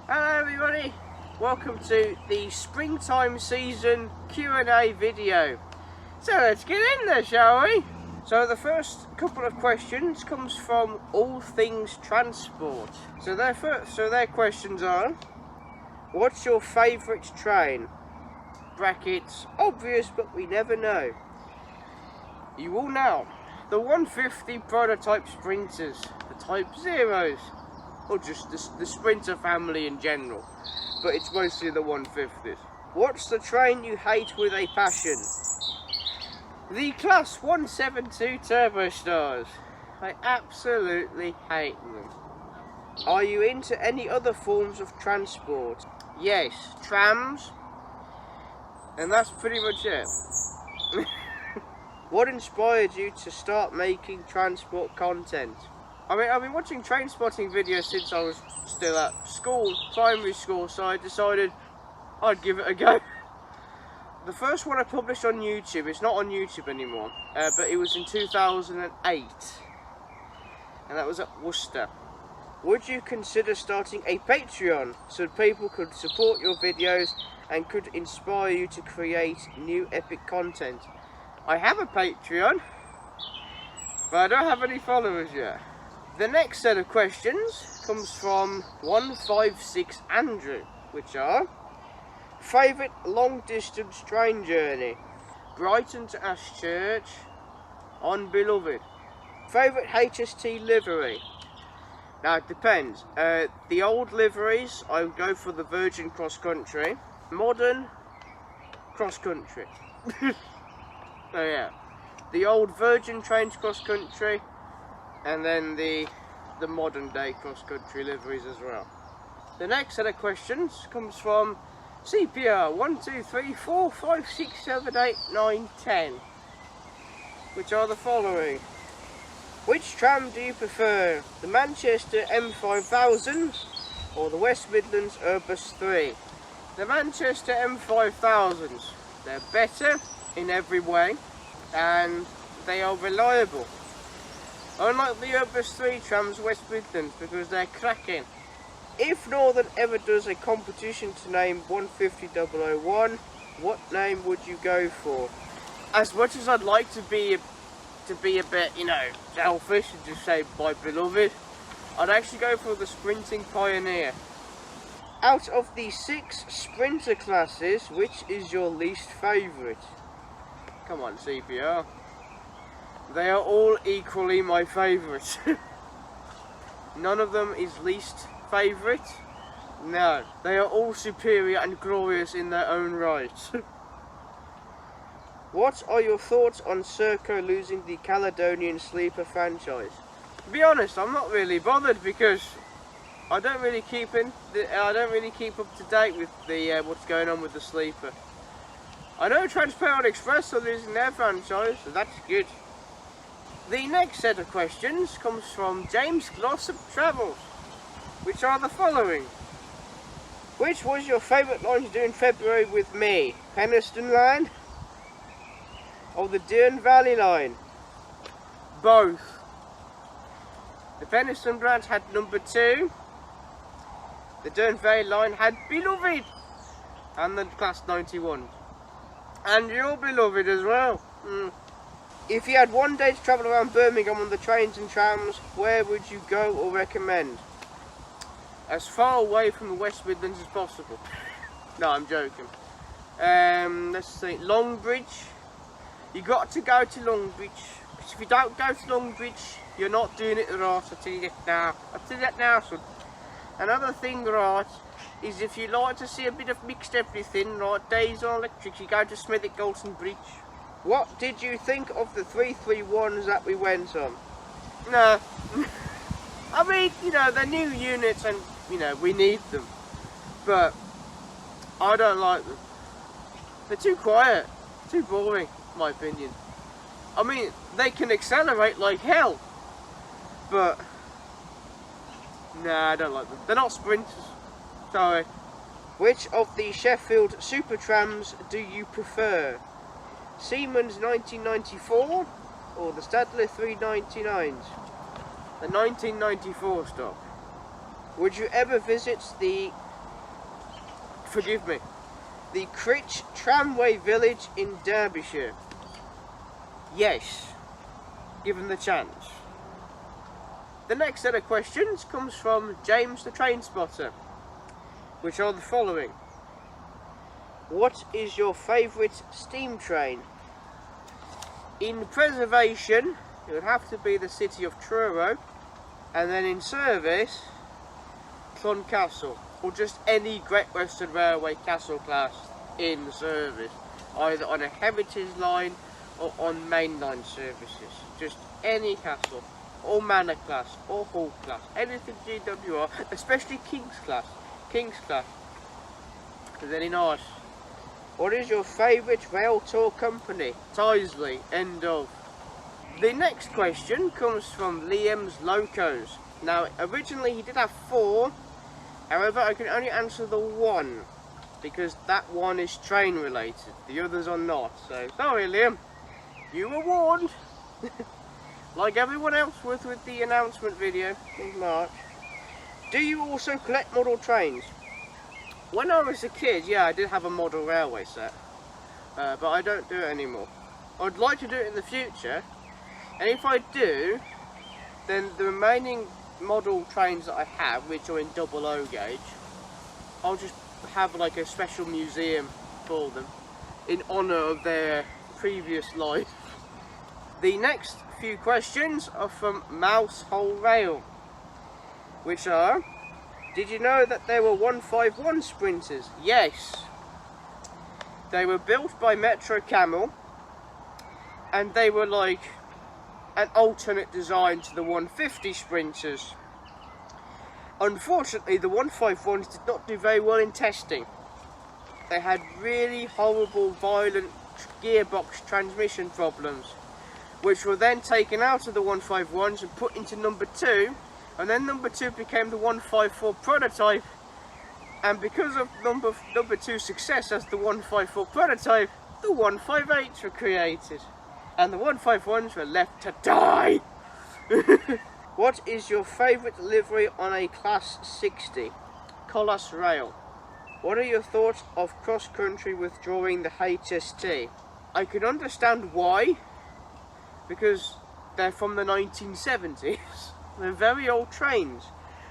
Hello everybody, welcome to the springtime season Q&A video. So let's get in there, shall we? So the first couple of questions comes from All Things Transport. So their questions are: what's your favourite train? Brackets, obvious but we never know. You will know the 150 prototype sprinters, the Type Zeros, or just the Sprinter family in general, but it's mostly the 150s. What's the train you hate with a passion? The Class 172 Turbo Stars. I absolutely hate them. Are you into any other forms of transport? Yes, trams, and that's pretty much it. What inspired you to start making transport content? I've been watching train spotting videos since I was still at school, primary school, so I decided I'd give it a go. The first one I published on YouTube, it's not on YouTube anymore, but it was in 2008, and that was at Worcester. Would you consider starting a Patreon so people could support your videos and could inspire you to create new epic content? I have a Patreon, but I don't have any followers yet. The next set of questions comes from 156 Andrew, which are: favourite long distance train journey? Brighton to Ashchurch on Beloved. Favourite HST livery? Now it depends. The old liveries, I would go for the Virgin Cross Country. Modern, Cross Country. So yeah, the old Virgin Trains Cross Country, and then the modern day cross country liveries as well. The next set of questions comes from CPR 1, 2, 3, 4, 5, 6, 7, 8, 9, 10, which are the following. Which tram do you prefer? The Manchester M5000 or the West Midlands Urbus 3? The Manchester M5000s. They're better in every way and they are reliable. Unlike the Urbus 3 trams West Midlands, because they're cracking. If Northern ever does a competition to name 150-001, what name would you go for? As much as I'd like to be a bit, selfish and just say my beloved, I'd actually go for the Sprinting Pioneer. Out of the 6 Sprinter classes, which is your least favourite? Come on, CPR. They are all equally my favourite. None of them is least favourite. No, they are all superior and glorious in their own right. What are your thoughts on Serco losing the Caledonian Sleeper franchise? To be honest, I'm not really bothered because I don't really keep up to date with the what's going on with the Sleeper. I know Transparent Express are losing their franchise, so that's good. The next set of questions comes from James Glossop Travels, which are the following. Which was your favourite line to do in February with me? Penistone line or the Dearne Valley line? Both. The Penistone branch had number 2, the Dearne Valley line had Beloved, and the Class 91. And your Beloved as well. If you had one day to travel around Birmingham on the trains and trams, where would you go or recommend? As far away from the West Midlands as possible. No, I'm joking. Let's see, Longbridge. You got to go to Longbridge. Because if you don't go to Longbridge, you're not doing it right. I'll tell you that now. I'll tell you that now, son. Another thing, right, is if you like to see a bit of mixed everything, right, days on electric, you go to Smethwick Golden Bridge. What did you think of the 331s that we went on? No. I mean, they're new units and, we need them. But I don't like them. They're too quiet, too boring, in my opinion. I mean, they can accelerate like hell. But, nah, I don't like them. They're not sprinters. Sorry. Which of the Sheffield Super Trams do you prefer? Siemens 1994 or the Stadler 399s? The 1994 stock. Would you ever visit the forgive me. The Critch Tramway Village in Derbyshire. Yes, given the chance. The next set of questions comes from James the Train Spotter, which are the following. What is your favourite steam train? In preservation, it would have to be the city of Truro, and then in service, Cloncassel, or just any Great Western Railway Castle class in service, either on a heritage line or on mainline services. Just any castle, or manor class, or hall class, anything GWR, especially King's class. Very nice. What is your favourite rail tour company? Tisley, end of. The next question comes from Liam's Locos. Now, originally he did have 4, however I can only answer the 1, because that one is train related, the others are not, so sorry Liam, you were warned. Like everyone else with the announcement video in March. Do you also collect model trains? When I was a kid, yeah, I did have a model railway set, but I don't do it anymore. I'd like to do it in the future, and if I do, then the remaining model trains that I have, which are in double O gauge, I'll just have like a special museum for them in honour of their previous life. The next few questions are from Mousehole Rail, which are, did you know that there were 151 sprinters? Yes. They were built by Metro Camel, and they were like an alternate design to the 150 sprinters. Unfortunately, the 151s did not do very well in testing. They had really horrible, violent gearbox transmission problems, which were then taken out of the 151s and put into number 2, and then number 2 became the 154 prototype, and because of number 2's success as the 154 prototype, the 158s were created, and the 151s were left to die. What is your favourite livery on a Class 60? Colas Rail. What are your thoughts of cross-country withdrawing the HST? I can understand why, because they're from the 1970s. They're very old trains.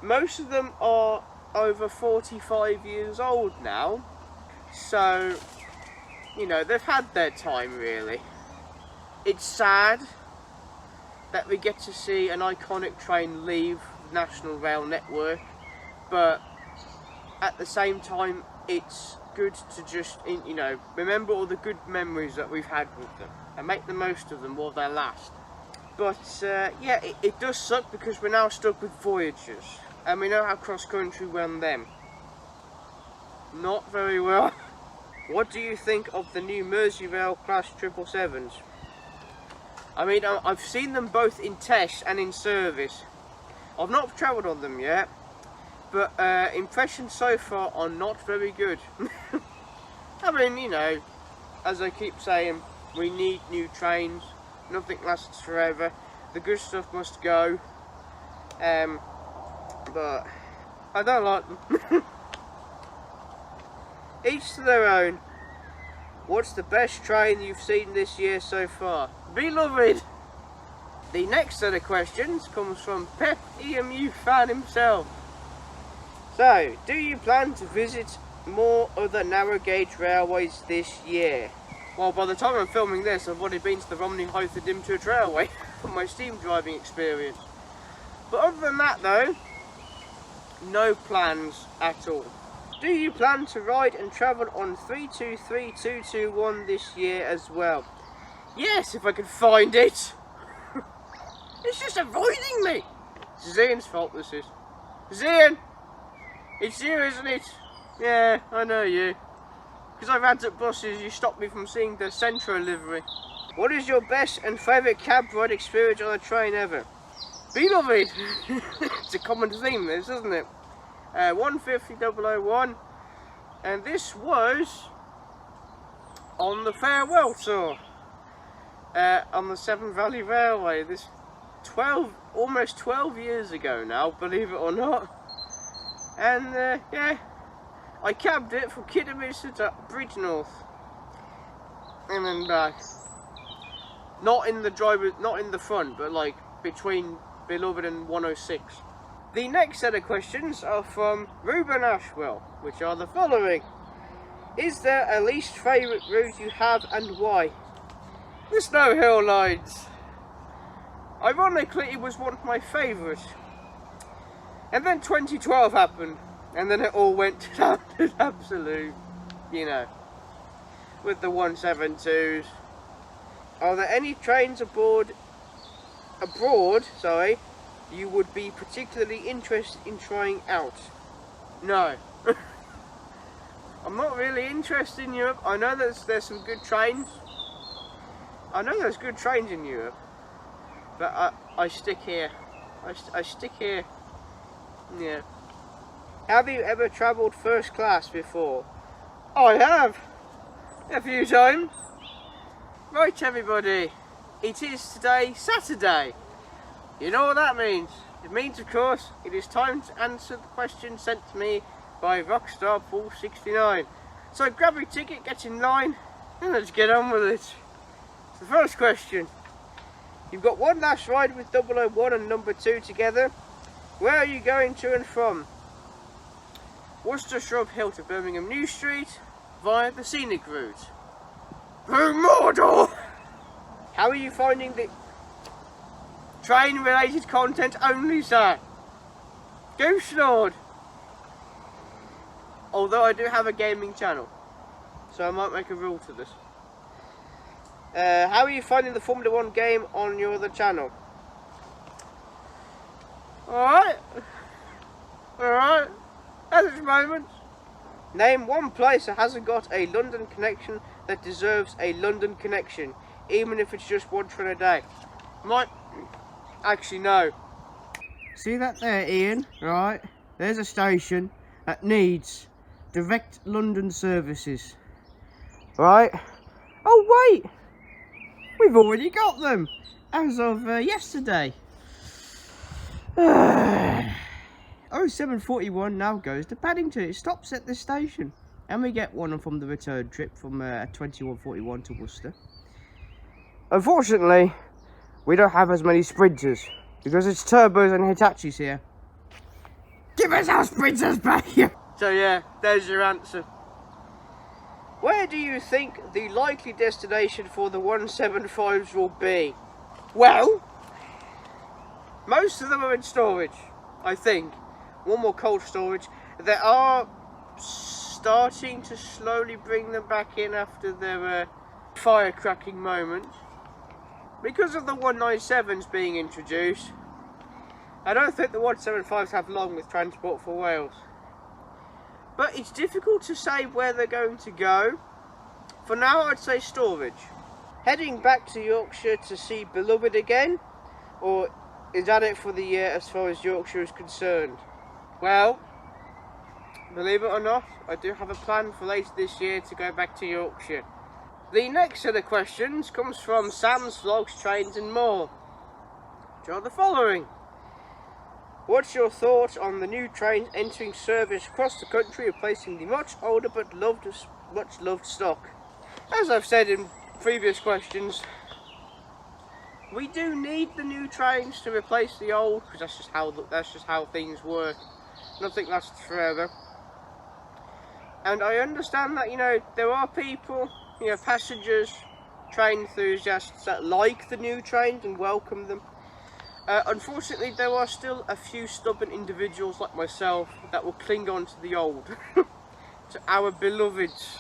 Most of them are over 45 years old now, so, you know, they've had their time really. It's sad that we get to see an iconic train leave the National Rail Network, but at the same time it's good to just, you know, remember all the good memories that we've had with them and make the most of them while they last. But yeah, it does suck because we're now stuck with Voyagers, and we know how cross-country went them. Not very well. What do you think of the new Merseyrail Class 777s? I mean, I've seen them both in test and in service. I've not travelled on them yet, but impressions so far are not very good. I mean, you know, as I keep saying, we need new trains. Nothing lasts forever. The good stuff must go. But I don't like them. Each to their own. What's the best train you've seen this year so far? Beloved! The next set of questions comes from Pep EMU fan himself. So, do you plan to visit more other narrow gauge railways this year? Well, by the time I'm filming this, I've already been to the Romney Hythe Dymchurch Railway for my steam driving experience. But other than that though, no plans at all. Do you plan to ride and travel on 323221 this year as well? Yes, if I can find it. It's just avoiding me. It's Zian's fault, this is. Zian! It's you, isn't it? Yeah, I know you. Because I've had up buses, you stopped me from seeing the Centro livery. What is your best and favourite cab ride experience on a train ever? Beloved! It's a common theme this, isn't it? 150001, and this was on the farewell tour on the Severn Valley Railway. This almost 12 years ago now, believe it or not. And yeah, I cabbed it from Kidderminster to Bridgnorth and then back. Not in the front, but like between Beloved and 106. The next set of questions are from Reuben Ashwell, which are the following. Is there a least favourite route you have and why? The Snow Hill Lines. Ironically, it was one of my favourites. And then 2012 happened, and then it all went down to absolute, you know, with the 172s. Are there any trains abroad, you would be particularly interested in trying out? No. I'm not really interested in Europe. I know there's some good trains. I know there's good trains in Europe, but I stick here. I stick here. Yeah. Have you ever travelled first class before? I have. A few times. Right, everybody. It is today Saturday. You know what that means? It means, of course, it is time to answer the question sent to me by Rockstar Pool 69. So grab your ticket, get in line, and let's get on with it. So the first question. You've got one last ride with 001 and number 2 together. Where are you going to and from? Worcester Shrub Hill to Birmingham New Street via the scenic route. Through Mordor! How are you finding the train related content only, sir? Goose Lord! Although I do have a gaming channel, so I might make a rule to this. How are you finding the Formula 1 game on your other channel? Alright. Alright. At this moment. Name one place that hasn't got a London connection that deserves a London connection, even if it's just one train a day. Might. Actually, no. See that there, Ian? Right. There's a station that needs direct London services. Right. Oh, wait. We've already got them. As of yesterday. 0741 now goes to Paddington. It stops at this station, and we get one from the return trip from 2141 to Worcester. Unfortunately, we don't have as many sprinters because it's turbos and Hitachis here. Give us our sprinters back here. So yeah, there's your answer. Where do you think the likely destination for the 175s will be? Well, most of them are in storage, I think. One more cold storage. They are starting to slowly bring them back in after their firecracking moment. Because of the 197s being introduced, I don't think the 175s have long with Transport for Wales. But it's difficult to say where they're going to go. For now, I'd say storage. Heading back to Yorkshire to see Beloved again? Or is that it for the year as far as Yorkshire is concerned? Well, believe it or not, I do have a plan for later this year to go back to Yorkshire. The next set of questions comes from Sam's Vlogs, Trains and More. Which are the following. What's your thoughts on the new trains entering service across the country, replacing the much older but much loved stock? As I've said in previous questions, we do need the new trains to replace the old, because that's just how things work. Nothing lasts forever. And I understand that, you know, there are people, you know, passengers, train enthusiasts that like the new trains and welcome them. Unfortunately, there are still a few stubborn individuals like myself that will cling on to the old, to our beloveds.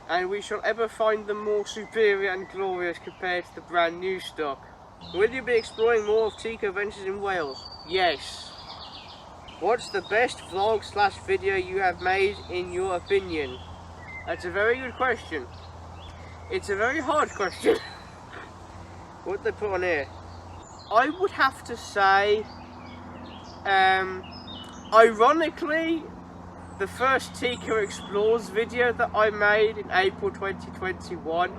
And we shall ever find them more superior and glorious compared to the brand new stock. Will you be exploring more of Tico Ventures in Wales? Yes. What's the best vlog/video you have made in your opinion? That's a very good question. It's a very hard question. What did they put on here? I would have to say, ironically, the first Tico Explores video that I made in April 2021,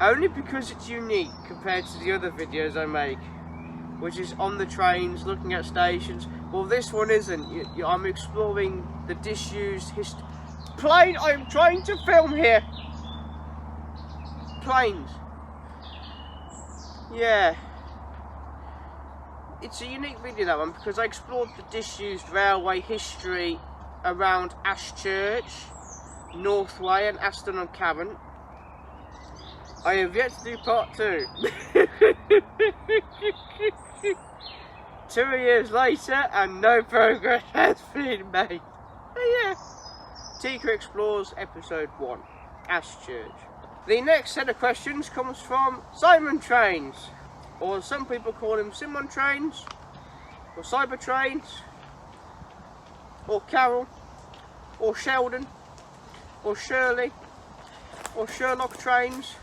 only because it's unique compared to the other videos I make, which is on the trains, looking at stations. Well, this one isn't. I'm exploring the disused plane. I'm trying to film here. Planes. Yeah. It's a unique video, that one, because I explored the disused railway history around Ashchurch, Northway and Aston-on-Carron. I have yet to do part 2. 2 years later and no progress has been made. Oh yeah. Tika Explores Episode 1, Ashchurch. The next set of questions comes from Simon Trains, or some people call him Simon Trains, or Cyber Trains, or Carol, or Sheldon, or Shirley, or Sherlock Trains,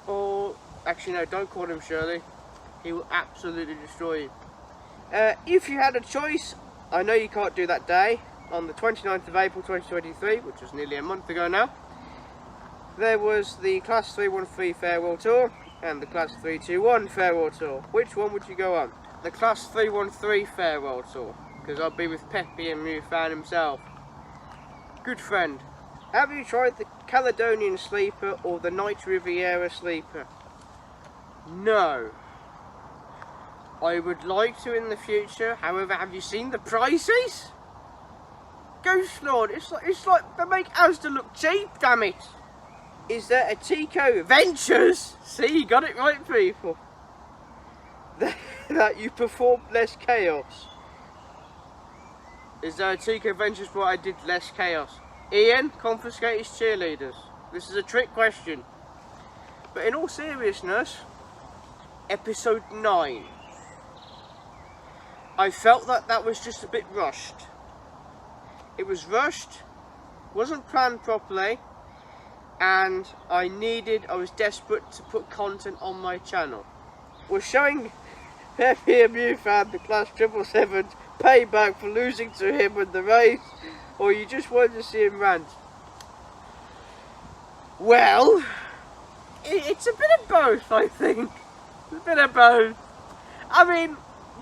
or actually no, don't call him Shirley, he will absolutely destroy you. If you had a choice, I know you can't do that day, on the 29th of April 2023, which was nearly a month ago now, there was the Class 313 Farewell Tour and the Class 321 Farewell Tour. Which one would you go on? The Class 313 Farewell Tour, because I'll be with Peppy and Mousehole himself. Good friend. Have you tried the Caledonian Sleeper or the Night Riviera Sleeper? No. I would like to in the future. However, have you seen the prices? Ghost Lord, it's like they make Asda look cheap, damn it. Is there a Tico Ventures? See, you got it right, people. That you performed less chaos. Is there a Tico Ventures where I did less chaos? Ian, confiscate his cheerleaders. This is a trick question. But in all seriousness, episode 9. I felt that was just a bit rushed. It was rushed, wasn't planned properly, and I was desperate to put content on my channel. We're showing Peppy and Mousehole the Class 777's payback for losing to him in the race, or you just wanted to see him rant? Well, it's a bit of both, I think. A bit of both. I mean,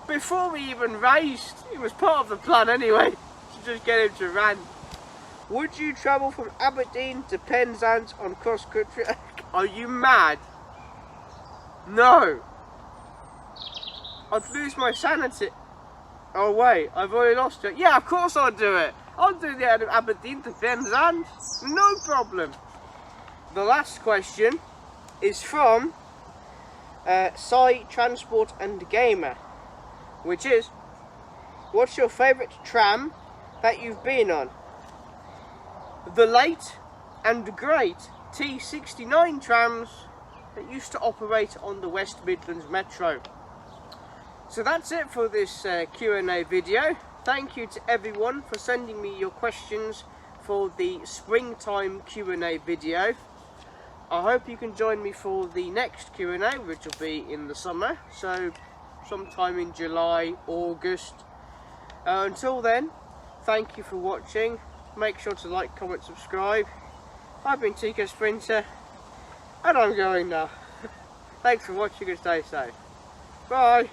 before we even raced, it was part of the plan anyway, to just get him to rant. Would you travel from Aberdeen to Penzance on cross country? Are you mad? No. I'd lose my sanity. Oh wait, I've already lost it. Yeah, of course I'll do it. I'll do the Aberdeen to Penzance. No problem. The last question is from Sai Transport and Gamer, which is, what's your favourite tram that you've been on? The late and great T69 trams that used to operate on the West Midlands Metro. So that's it for this Q&A video. Thank you to everyone for sending me your questions for the springtime Q&A video. I hope you can join me for the next Q&A, which will be in the summer, so sometime in July, August. Until then, thank you for watching. Make sure to like, comment, subscribe. I've been Tico Sprinter, and I'm going now. Thanks for watching and stay safe. Bye.